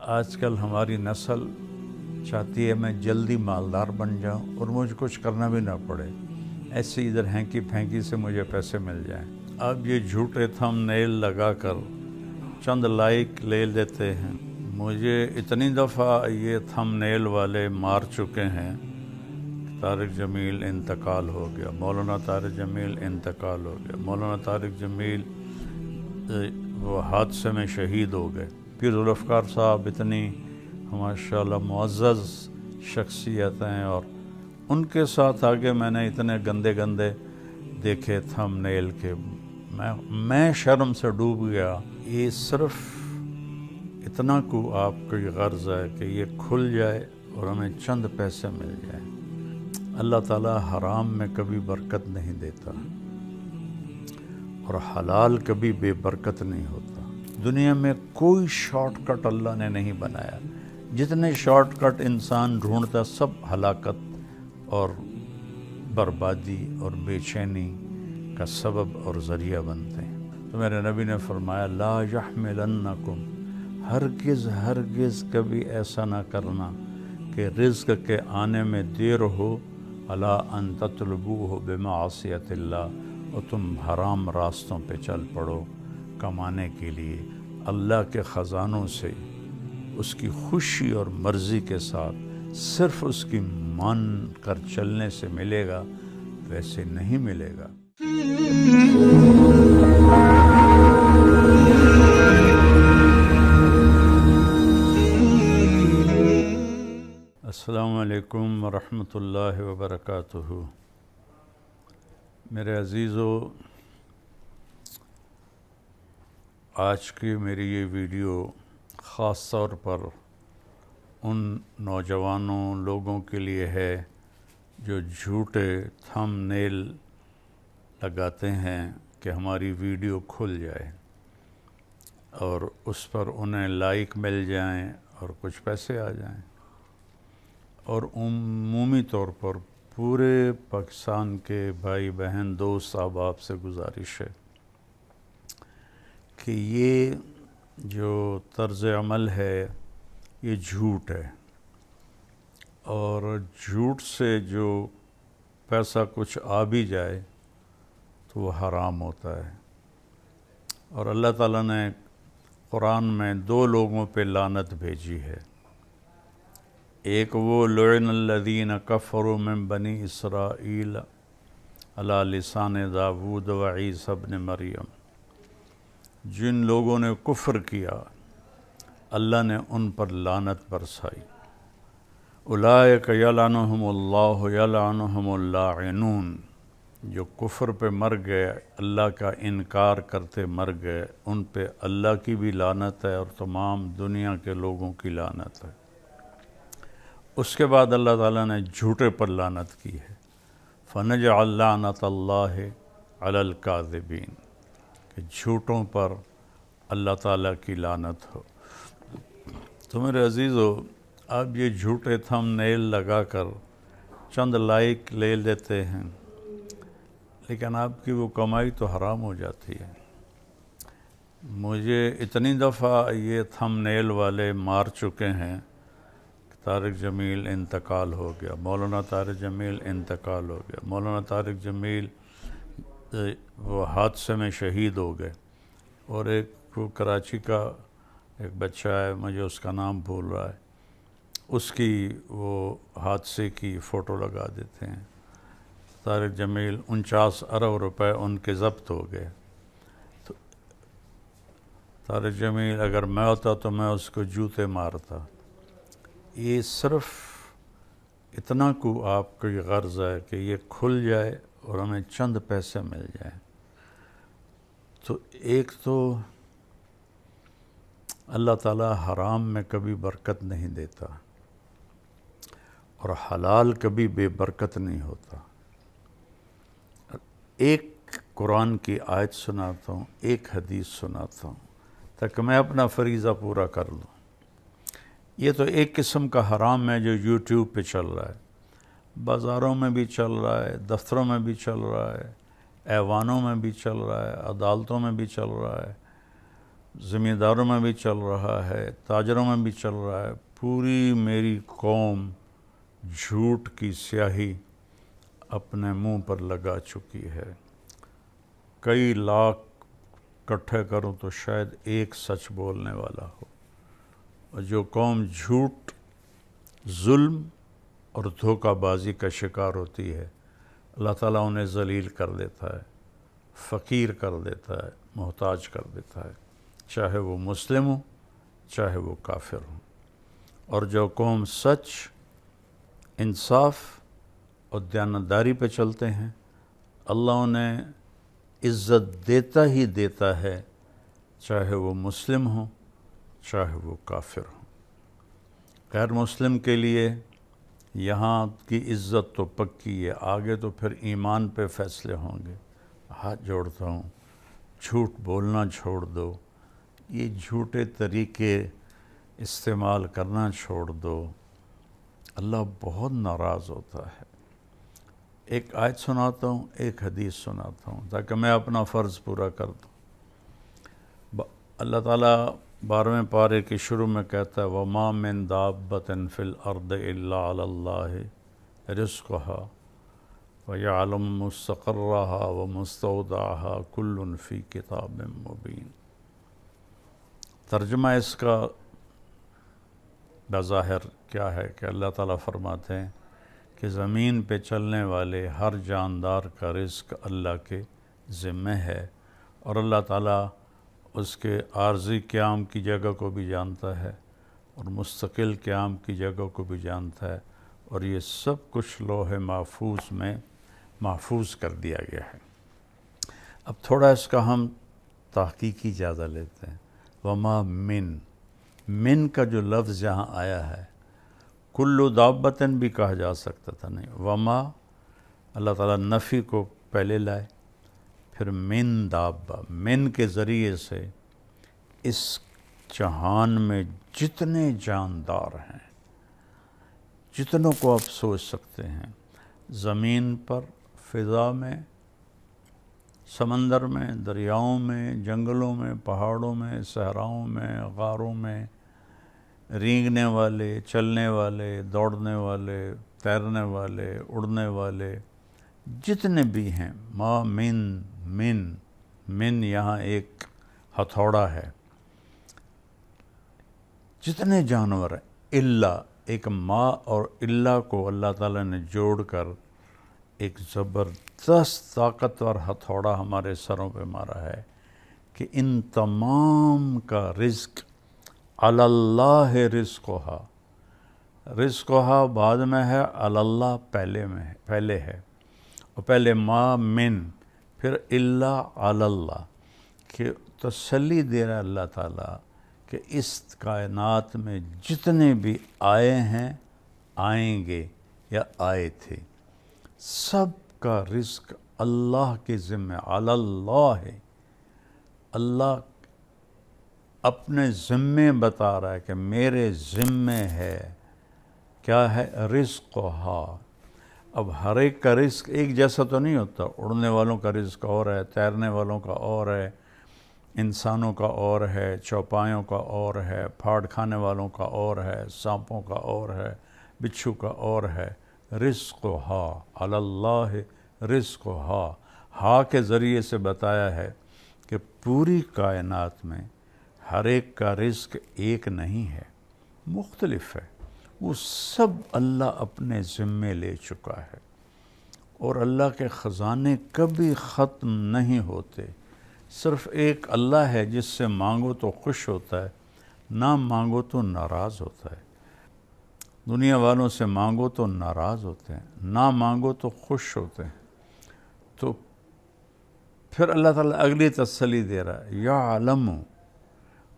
آج کل ہماری نسل چاہتی ہے میں جلدی مالدار بن جاؤں اور مجھے کچھ کرنا بھی نہ پڑے، ایسے ادھر ہینکی پھینکی سے مجھے پیسے مل جائیں۔ اب یہ جھوٹے تھم نیل لگا کر چند لائک لے لیتے ہیں۔ مجھے اتنی دفعہ یہ تھم نیل والے مار چکے ہیں۔ طارق جمیل انتقال ہو گیا، مولانا طارق جمیل انتقال ہو گیا، مولانا طارق جمیل وہ حادثے میں شہید ہو گئے۔ پیر ذوالفقار صاحب اتنی ماشاءاللہ معزز شخصیت ہیں، اور ان کے ساتھ آگے میں نے اتنے گندے گندے دیکھے تھم نیل کے میں شرم سے ڈوب گیا۔ یہ صرف اتنا کو آپ کو یہ غرض ہے کہ یہ کھل جائے اور ہمیں چند پیسے مل جائیں۔ اللہ تعالیٰ حرام میں کبھی برکت نہیں دیتا اور حلال کبھی بے برکت نہیں ہوتا۔ دنیا میں کوئی شارٹ کٹ اللہ نے نہیں بنایا۔ جتنے شارٹ کٹ انسان ڈھونڈتا سب ہلاکت اور بربادی اور بے چینی کا سبب اور ذریعہ بنتے ہیں۔ تو میرے نبی نے فرمایا لا یحملنکم، ہرگز کبھی ایسا نہ کرنا کہ رزق کے آنے میں دیر ہو، الا ان تطلبوہ بمعصیت اللہ، اور تم حرام راستوں پہ چل پڑو کمانے کے لیے۔ اللہ کے خزانوں سے اس کی خوشی اور مرضی کے ساتھ صرف اس کی مان کر چلنے سے ملے گا، ویسے نہیں ملے گا۔ السلام علیکم ورحمۃ اللہ وبرکاتہ۔ میرے عزیزو، آج کی میری یہ ویڈیو خاص طور پر ان نوجوانوں لوگوں کے لیے ہے جو جھوٹے تھم نیل لگاتے ہیں کہ ہماری ویڈیو کھل جائے اور اس پر انہیں لائک مل جائیں اور کچھ پیسے آ جائیں۔ اور عمومی طور پر پورے پاکستان کے بھائی بہن دوست احباب سے گزارش ہے کہ یہ جو طرز عمل ہے یہ جھوٹ ہے، اور جھوٹ سے جو پیسہ کچھ آ بھی جائے تو وہ حرام ہوتا ہے۔ اور اللہ تعالیٰ نے قرآن میں دو لوگوں پہ لعنت بھیجی ہے۔ ایک وہ لعن الذین کفروا من بنی اسرائیل علی لسان داود و عیسی ابن مریم، جن لوگوں نے کفر کیا اللہ نے ان پر لعنت برسائی۔ اولئک یلعنہم اللہ یلعنہم اللاعنون، جو کفر پہ مر گئے، اللہ کا انکار کرتے مر گئے، ان پہ اللہ کی بھی لعنت ہے اور تمام دنیا کے لوگوں کی لعنت ہے۔ اس کے بعد اللہ تعالیٰ نے جھوٹے پر لعنت کی ہے، فنجعل لعنت اللہ علی الکاذبین، کہ جھوٹوں پر اللہ تعالیٰ کی لعنت ہو۔ تو میرے عزیزو، اب یہ جھوٹے تھم نیل لگا کر چند لائک لے لیتے ہیں، لیکن آپ کی وہ کمائی تو حرام ہو جاتی ہے۔ مجھے اتنی دفعہ یہ تھم نیل والے مار چکے ہیں۔ طارق جمیل انتقال ہو گیا، مولانا طارق جمیل انتقال ہو گیا، مولانا طارق جمیل وہ حادثے میں شہید ہو گئے۔ اور ایک وہ کراچی کا ایک بچہ ہے، مجھے اس کا نام بھول رہا ہے، اس کی وہ حادثے کی فوٹو لگا دیتے ہیں۔ طارق جمیل 49 ارب روپے ان کے ضبط ہو گئے۔ تو طارق جمیل اگر میں ہوتا تو میں اس کو جوتے مارتا۔ یہ صرف اتنا کو آپ کو یہ غرض ہے کہ یہ کھل جائے اور ہمیں چند پیسے مل جائیں۔ تو ایک تو اللہ تعالیٰ حرام میں کبھی برکت نہیں دیتا اور حلال کبھی بے برکت نہیں ہوتا۔ ایک قرآن کی آیت سناتا ہوں، ایک حدیث سناتا ہوں تاکہ میں اپنا فریضہ پورا کر لوں۔ یہ تو ایک قسم کا حرام ہے جو یوٹیوب پہ چل رہا ہے، بازاروں میں بھی چل رہا ہے، دفتروں میں بھی چل رہا ہے، ایوانوں میں بھی چل رہا ہے، عدالتوں میں بھی چل رہا ہے، زمینداروں میں بھی چل رہا ہے، تاجروں میں بھی چل رہا ہے، پوری میری قوم جھوٹ کی سیاہی اپنے منہ پر لگا چکی ہے۔ کئی لاکھ اکٹھے کروں تو شاید ایک سچ بولنے والا ہو، اور جو قوم جھوٹ، ظلم اور دھوکہ بازی کا شکار ہوتی ہے، اللہ تعالیٰ انہیں ذلیل کر دیتا ہے، فقیر کر دیتا ہے، محتاج کر دیتا ہے، چاہے وہ مسلم ہو چاہے وہ کافر ہو۔ اور جو قوم سچ، انصاف اور دیانتداری پہ چلتے ہیں، اللہ انہیں عزت دیتا ہی دیتا ہے، چاہے وہ مسلم ہو چاہے وہ کافر ہو۔ غیر مسلم کے لیے یہاں کی عزت تو پکی ہے، آگے تو پھر ایمان پہ فیصلے ہوں گے۔ ہاتھ جوڑتا ہوں، جھوٹ بولنا چھوڑ دو، یہ جھوٹے طریقے استعمال کرنا چھوڑ دو، اللہ بہت ناراض ہوتا ہے۔ ایک آیت سناتا ہوں، ایک حدیث سناتا ہوں تاکہ میں اپنا فرض پورا کر دوں۔ اللہ تعالیٰ 12ویں پارے کے شروع میں کہتا ہے وَمَا مِن دَابَّةٍ فِي الْأَرْضِ إِلَّا عَلَى اللَّهِ رِزْقُهَا وَيَعْلَمُ مُسْتَقَرَّهَا وَمُسْتَوْدَعَهَا كُلٌّ فِي كِتَابٍ مُبِينٍ۔ ترجمہ اس کا بظاہر کیا ہے کہ اللہ تعالیٰ فرماتے ہیں کہ زمین پہ چلنے والے ہر جاندار کا رزق اللہ کے ذمہ ہے، اور اللہ تعالیٰ اس کے عارضی قیام کی جگہ کو بھی جانتا ہے اور مستقل قیام کی جگہ کو بھی جانتا ہے، اور یہ سب کچھ لوح محفوظ میں محفوظ کر دیا گیا ہے۔ اب تھوڑا اس کا ہم تحقیقی جائزہ لیتے ہیں۔ وما من کا جو لفظ یہاں آیا ہے، کلو دابتن بھی کہا جا سکتا تھا، نہیں، وما اللہ تعالیٰ نفی کو پہلے لائے، پھر من دابہ، من کے ذریعے سے اس جہان میں جتنے جاندار ہیں، جتنوں کو آپ سوچ سکتے ہیں، زمین پر، فضا میں، سمندر میں، دریاؤں میں، جنگلوں میں، پہاڑوں میں، صحراؤں میں، غاروں میں، رینگنے والے، چلنے والے، دوڑنے والے، تیرنے والے، اڑنے والے، جتنے بھی ہیں، ما من یہاں ایک ہتھوڑا ہے، جتنے جانور ہیں، اللہ، ایک ما اور اللہ کو اللہ تعالیٰ نے جوڑ کر ایک زبردست طاقتور ہتھوڑا ہمارے سروں پہ مارا ہے کہ ان تمام کا رزق علی اللہ رزقہا، رزقہا بعد میں ہے، علی اللہ پہلے ہے، اور پہلے ما من، پھر اللہ علی اللہ، کہ تسلی دے رہا ہے اللہ تعالیٰ کہ اس کائنات میں جتنے بھی آئے ہیں، آئیں گے یا آئے تھے، سب کا رزق اللہ کے ذمہ، علی اللہ ہے۔ اللہ اپنے ذمے بتا رہا ہے کہ میرے ذمے ہے، کیا ہے؟ رزقہا۔ اب ہر ایک کا رزق ایک جیسا تو نہیں ہوتا، اڑنے والوں کا رزق اور ہے، تیرنے والوں کا اور ہے، انسانوں کا اور ہے، چوپایوں کا اور ہے، پھاڑ کھانے والوں کا اور ہے، سانپوں کا اور ہے، بچھو کا اور ہے۔ رزقہا، علی اللہ رزقہا، ہا کے ذریعے سے بتایا ہے کہ پوری کائنات میں ہر ایک کا رزق ایک نہیں ہے، مختلف ہے، وہ سب اللہ اپنے ذمے لے چکا ہے، اور اللہ کے خزانے کبھی ختم نہیں ہوتے۔ صرف ایک اللہ ہے جس سے مانگو تو خوش ہوتا ہے، نہ مانگو تو ناراض ہوتا ہے۔ دنیا والوں سے مانگو تو ناراض ہوتے ہیں، نہ مانگو تو خوش ہوتے ہیں۔ تو پھر اللہ تعالیٰ اگلی تسلی دے رہا ہے، یعلم،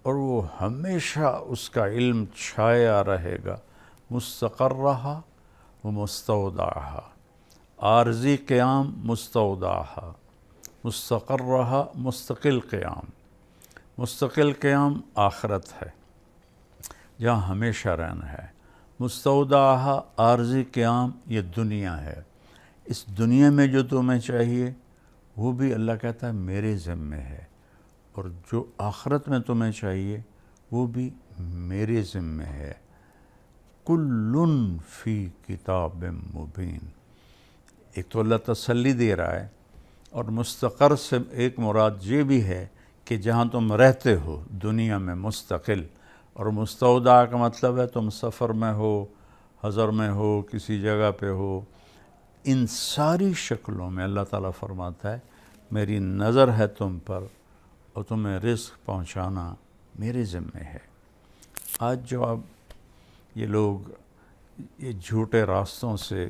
اور وہ ہمیشہ اس کا علم چھایا رہے گا، مستقرہا و مستودعہا، عارضی قیام، مستودعہا، مستقرہا مستقل قیام، مستقل قیام آخرت ہے جہاں ہمیشہ رہنا ہے، مستودعہا عارضی قیام یہ دنیا ہے، اس دنیا میں جو تمہیں چاہیے وہ بھی اللہ کہتا ہے میرے ذمے ہے، اور جو آخرت میں تمہیں چاہیے وہ بھی میرے ذمہ ہے۔ کلٌ فی کتاب مبین۔ ایک تو اللہ تسلی دے رہا ہے، اور مستقر سے ایک مراد یہ بھی ہے کہ جہاں تم رہتے ہو دنیا میں مستقل، اور مستودع کا مطلب ہے تم سفر میں ہو، حضر میں ہو، کسی جگہ پہ ہو، ان ساری شکلوں میں اللہ تعالیٰ فرماتا ہے میری نظر ہے تم پر، اور تمہیں رزق پہنچانا میرے ذمہ ہے۔ آج جو اب یہ لوگ یہ جھوٹے راستوں سے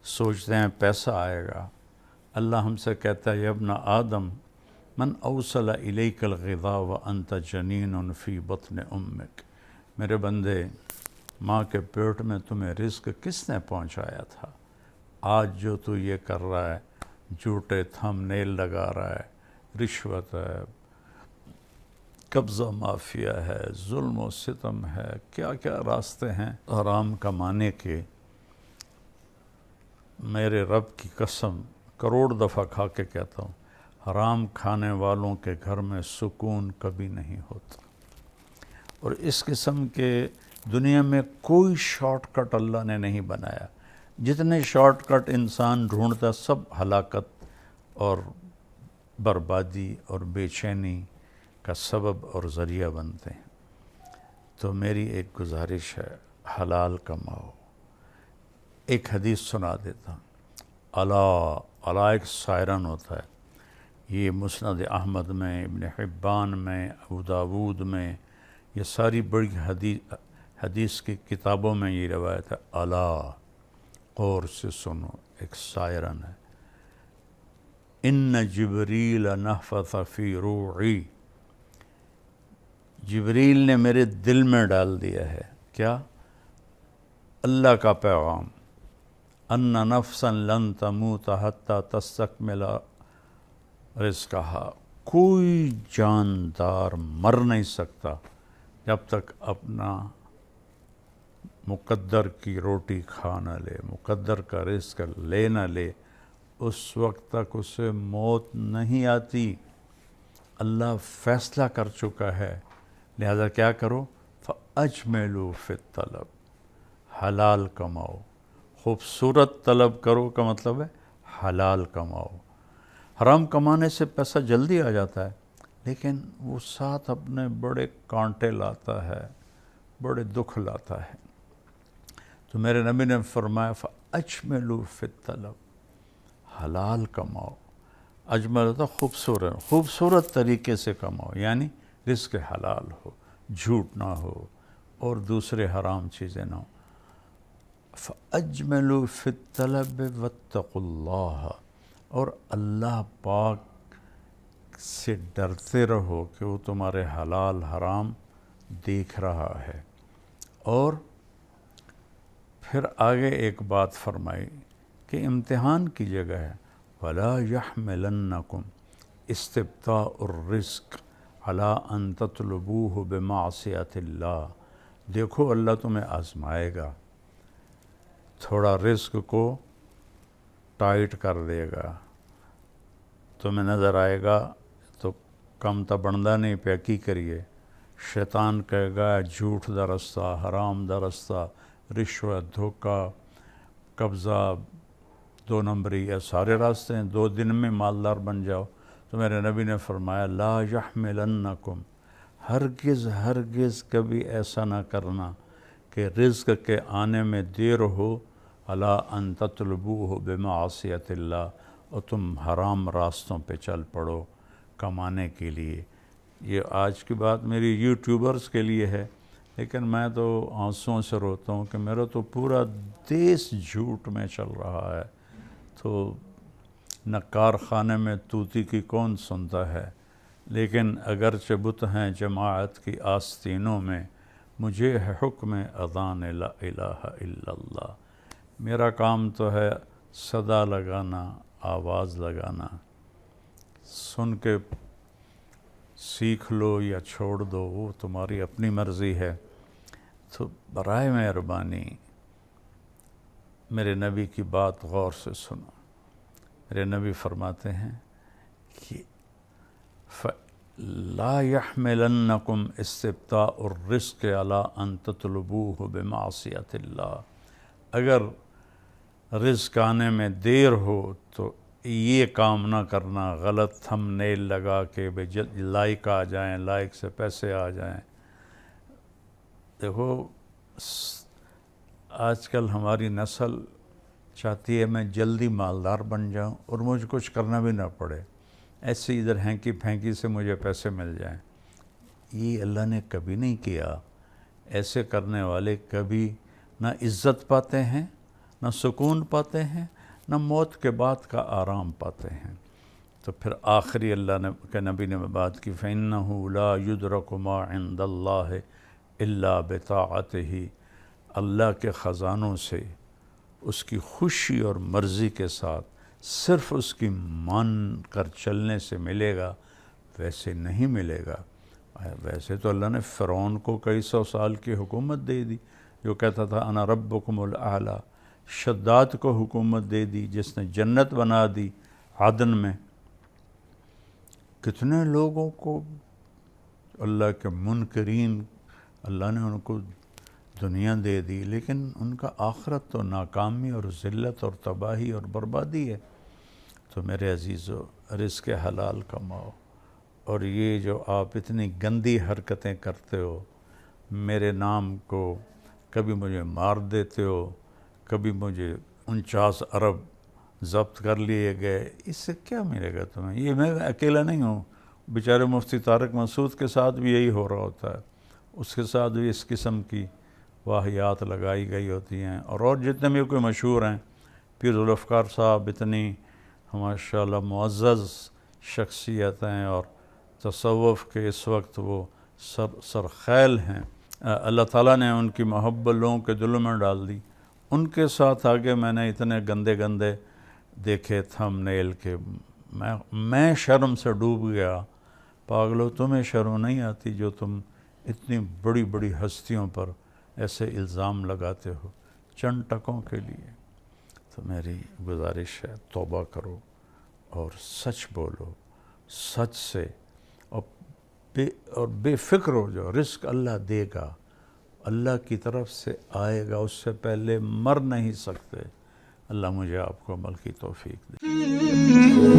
سوچتے ہیں پیسہ آئے گا، اللہ ہم سے کہتا ہے یا ابن آدم من اوصل الیک الغذاء وانت جنین فی بطن امک، میرے بندے ماں کے پیٹ میں تمہیں رزق کس نے پہنچایا تھا؟ آج جو تو یہ کر رہا ہے، جھوٹے تھم نیل لگا رہا ہے، رشوت ہے، قبضہ مافیا ہے، ظلم و ستم ہے، کیا کیا راستے ہیں حرام کمانے کے، میرے رب کی قسم کروڑ دفعہ کھا کے کہتا ہوں، حرام کھانے والوں کے گھر میں سکون کبھی نہیں ہوتا۔ اور اس قسم کے دنیا میں کوئی شارٹ کٹ اللہ نے نہیں بنایا، جتنے شارٹ کٹ انسان ڈھونڈتا سب ہلاکت اور بربادی اور بے چینی کا سبب اور ذریعہ بنتے ہیں۔ تو میری ایک گزارش ہے، حلال کماؤ۔ ایک حدیث سنا دیتا ہوں۔ الا ایک سائرن ہوتا ہے، یہ مسند احمد میں، ابن حبان میں، ابو داود میں، یہ ساری بڑی حدیث کی کتابوں میں یہ روایت ہے۔ الا، غور سے سنو، ایک سائرن ہے۔ ان جبریل نفث فی روعی، جبریل نے میرے دل میں ڈال دیا ہے کیا؟ اللہ کا پیغام، ان نفسا لن تموت حتی تستکمل رزقہا، کوئی جاندار مر نہیں سکتا جب تک اپنا مقدر کی روٹی کھا نہ لے، مقدر کا رزق لے نہ لے، اس وقت تک اسے موت نہیں آتی۔ اللہ فیصلہ کر چکا ہے، لہذا کیا کرو؟ فَأَجْمِلُوا فِي الطَّلَب، حلال کماؤ، خوبصورت طلب کرو کا مطلب ہے حلال کماؤ۔ حرام کمانے سے پیسہ جلدی آ جاتا ہے، لیکن وہ ساتھ اپنے بڑے کانٹے لاتا ہے، بڑے دکھ لاتا ہے۔ تو میرے نبی نے فرمایا فَأَجْمِلُوا فِي الطَّلَب، حلال کماؤ۔ اجمل ہوتا خوبصورت طریقے سے کماؤ، یعنی رزق حلال ہو، جھوٹ نہ ہو اور دوسرے حرام چیزیں نہ ہو۔ فَأَجْمِلُوا فِي الطَّلَبِ وَاتَّقُوا اللَّهَ، اور اللہ پاک سے ڈرتے رہو کہ وہ تمہارے حلال حرام دیکھ رہا ہے۔ اور پھر آگے ایک بات فرمائی کہ امتحان کی جگہ ہے، وَلَا يَحْمِلَنَّكُمْ اسْتِبْطَاءُ الرِّزْقِ عَلَىٰ أَن تَطْلُبُوهُ بِمَعْصِيَةِ اللَّهِ، دیکھو اللہ تمہیں آزمائے گا، تھوڑا رزق کو ٹائٹ کر دے گا، تمہیں نظر آئے گا تو کم تا بندہ نہیں پہ کی کریے، شیطان کہے گا جھوٹ دا رستہ، حرام دا رستہ، رشوت، دھوکہ، قبضہ، دو نمبری، یہ سارے راستے ہیں، 2 دن میں مالدار بن جاؤ۔ تو میرے نبی نے فرمایا لا یحملنکم، ہرگز کبھی ایسا نہ کرنا کہ رزق کے آنے میں دیر ہو، الا ان تطلبوہ بمعصیت اللہ، اور تم حرام راستوں پہ چل پڑو کمانے کے لیے۔ یہ آج کی بات میری یوٹیوبرز کے لیے ہے، لیکن میں تو آنسوؤں سے روتا ہوں کہ میرا تو پورا دیس جھوٹ میں چل رہا ہے، تو نہ کارخانے میں طوطی کی کون سنتا ہے، لیکن اگرچہ بت ہیں جماعت کی آستینوں میں، مجھے ہے حکم اذان لا الہ الا اللہ، میرا کام تو ہے صدا لگانا، آواز لگانا، سن کے سیکھ لو یا چھوڑ دو وہ تمہاری اپنی مرضی ہے۔ تو برائے مہربانی میرے نبی کی بات غور سے سنو۔ میرے نبی فرماتے ہیں کہ لا يحملنکم استبطاء الرزق علی ان تطلبوہ بمعصیت اللہ، اگر رزق آنے میں دیر ہو تو یہ کام نہ کرنا، غلط تھم نیل لگا کے لائق آ جائیں، لائق سے پیسے آ جائیں۔ دیکھو آج کل ہماری نسل چاہتی ہے میں جلدی مالدار بن جاؤں اور مجھے کچھ کرنا بھی نہ پڑے، ایسے ادھر ہینکی پھینکی سے مجھے پیسے مل جائیں۔ یہ اللہ نے کبھی نہیں کیا۔ ایسے کرنے والے کبھی نہ عزت پاتے ہیں، نہ سکون پاتے ہیں، نہ موت کے بعد کا آرام پاتے ہیں۔ تو پھر آخری اللہ نے کہ نبی نے بات کی فَإِنَّهُ لَا يُدْرَكُ مَا عِنْدَ اللَّهِ إِلَّا بِطَاعَتِهِ، اللہ کے خزانوں سے اس کی خوشی اور مرضی کے ساتھ صرف اس کی مان کر چلنے سے ملے گا، ویسے نہیں ملے گا۔ ویسے تو اللہ نے فرعون کو کئی سو سال کی حکومت دے دی، جو کہتا تھا انا ربکم الاعلی۔ شداد کو حکومت دے دی جس نے جنت بنا دی عدن میں۔ کتنے لوگوں کو اللہ کے منکرین اللہ نے ان کو دنیا دے دی، لیکن ان کا آخرت تو ناکامی اور ذلت اور تباہی اور بربادی ہے۔ تو میرے عزیزو، رزق حلال کماؤ، اور یہ جو آپ اتنی گندی حرکتیں کرتے ہو، میرے نام کو کبھی مجھے مار دیتے ہو، کبھی مجھے 49 ارب ضبط کر لیے گئے، اس سے کیا ملے گا تمہیں؟ یہ میں اکیلا نہیں ہوں، بیچارے مفتی طارق مسعود کے ساتھ بھی یہی ہو رہا ہوتا ہے، اس کے ساتھ بھی اس قسم کی واہیات لگائی گئی ہوتی ہیں، اور جتنے بھی کوئی مشہور ہیں، پیر ذوالفقار صاحب اتنی ماشاءاللہ معزز شخصیت ہیں، اور تصوف کے اس وقت وہ سرخیل ہیں، اللہ تعالیٰ نے ان کی محبت لوگوں کے دلوں میں ڈال دی۔ ان کے ساتھ آگے میں نے اتنے گندے گندے دیکھے تھم نیل کے، میں شرم سے ڈوب گیا۔ پاگلو، تمہیں شرم نہیں آتی جو تم اتنی بڑی بڑی ہستیوں پر ایسے الزام لگاتے ہو چند ٹکوں کے لیے؟ تو میری گزارش ہے توبہ کرو اور سچ بولو، سچ سے، اور بے فکر ہو جاؤ۔ رزق اللہ دے گا، اللہ کی طرف سے آئے گا، اس سے پہلے مر نہیں سکتے۔ اللہ مجھے آپ کو عمل کی توفیق دے۔